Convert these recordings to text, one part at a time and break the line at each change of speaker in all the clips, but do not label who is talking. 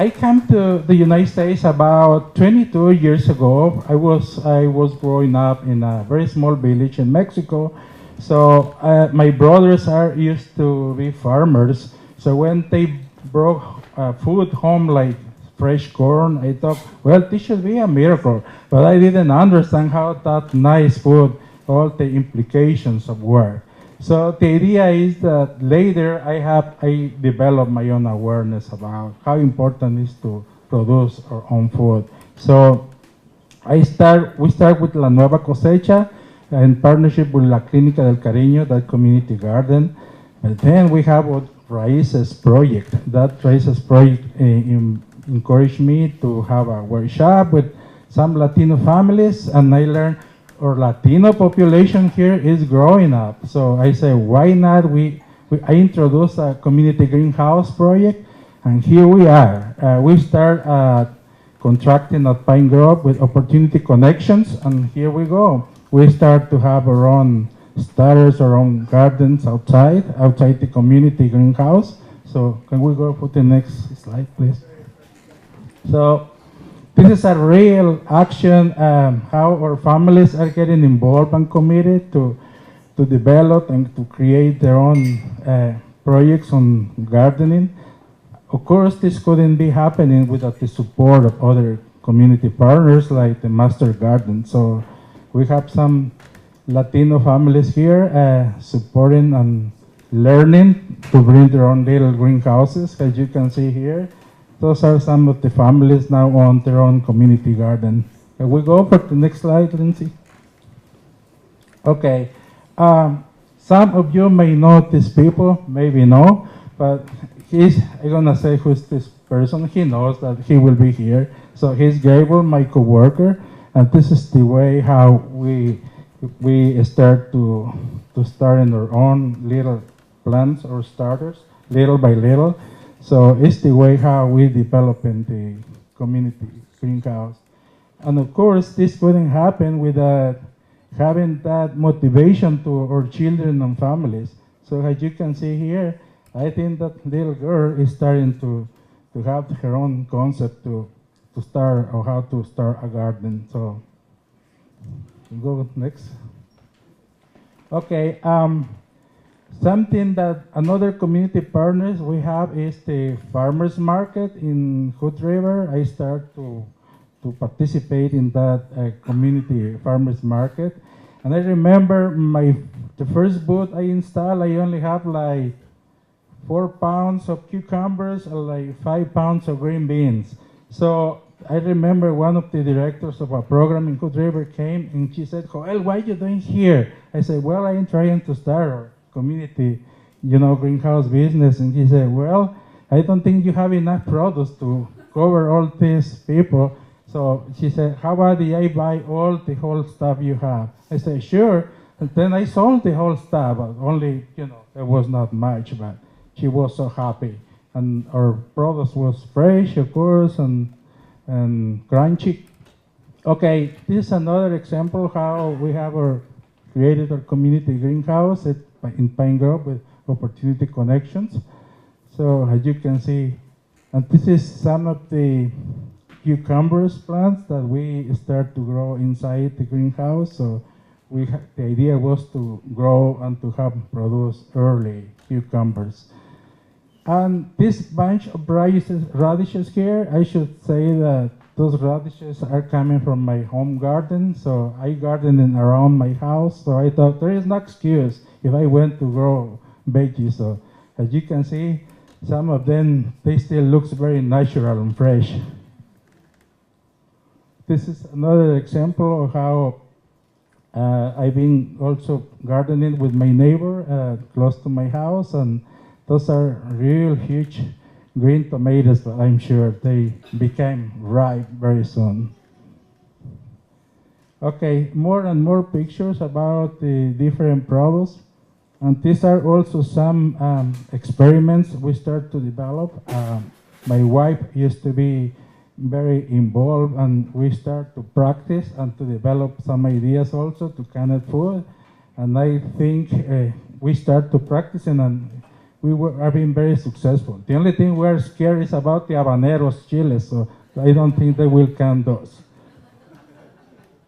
I came to the United States about 22 years ago. I was growing up in a very small village in Mexico. So my brothers are used to be farmers. So when they brought food home like fresh corn, I thought, well, this should be a miracle. But I didn't understand how that nice food, all the implications of work. So the idea is that later I developed my own awareness about how important it is to produce our own food. So we start with La Nueva Cosecha in partnership with La Clínica del Cariño, that community garden. And then we have a Raíces project. That Raíces project encouraged me to have a workshop with some Latino families, and I learned our Latino population here is growing up. So I said, why not? I introduced a community greenhouse project, and here we are. We start contracting at Pine Grove with Opportunity Connections, and here we go. We start to have our own starters, our own gardens outside the community greenhouse. So can we go for the next slide, please? So this is a real action, how our families are getting involved and committed to develop and to create their own projects on gardening. Of course, this couldn't be happening without the support of other community partners like the Master Garden. So we have some Latino families here supporting and learning to bring their own little greenhouses, as you can see here. Those are some of the families now on their own community garden. Can we go for the next slide, Lindsay? Okay. Some of you may know these people, maybe no, but I'm gonna say who's this person. He knows that he will be here. So he's Gabriel, my coworker, and this is the way how we start to start in our own little plants or starters, little by little. So it's the way how we develop in the community greenhouse. And of course, this couldn't happen without having that motivation to our children and families. So as you can see here, I think that little girl is starting to have her own concept to start or how to start a garden. So go next. Okay. Something that another community partners we have is the farmers market in Hood River. I start to participate in that community farmers market, and I remember the first booth I installed. I only have like 4 pounds of cucumbers and like 5 pounds of green beans. So I remember one of the directors of a program in Hood River came and she said, "Joel, why are you doing here?" I said, "Well, I am trying to start our community, greenhouse business." And he said, "Well, I don't think you have enough products to cover all these people." So she said, "How about I buy all the whole stuff you have?" I said, "Sure." And then I sold the whole stuff, but only, it was not much, but she was so happy. And our products was fresh, of course, and crunchy. Okay, this is another example how we have created our community greenhouse in Pine Grove with Opportunity Connections. So as you can see, and this is some of the cucumbers plants that we start to grow inside the greenhouse. So the idea was to grow and to have produce early cucumbers. And this bunch of radishes here, I should say that those radishes are coming from my home garden. So I garden around my house. So I thought there is no excuse if I went to grow veggies. So as you can see, some of them, they still looks very natural and fresh. This is another example of how I've been also gardening with my neighbor close to my house, and those are real huge green tomatoes, but I'm sure they became ripe very soon. Okay, more and more pictures about the different products. And these are also some experiments we start to develop. My wife used to be very involved, and we start to practice and to develop some ideas also to canned food. And I think we start to practice, and are being very successful. The only thing we're scared is about the habaneros chiles, so I don't think they will can those.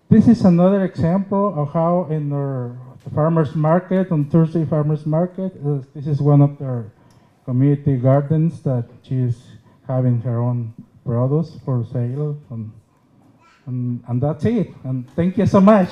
This is another example of how in our farmers market, on Thursday farmers market, this is one of their community gardens that she's having her own produce for sale, and that's it. And thank you so much.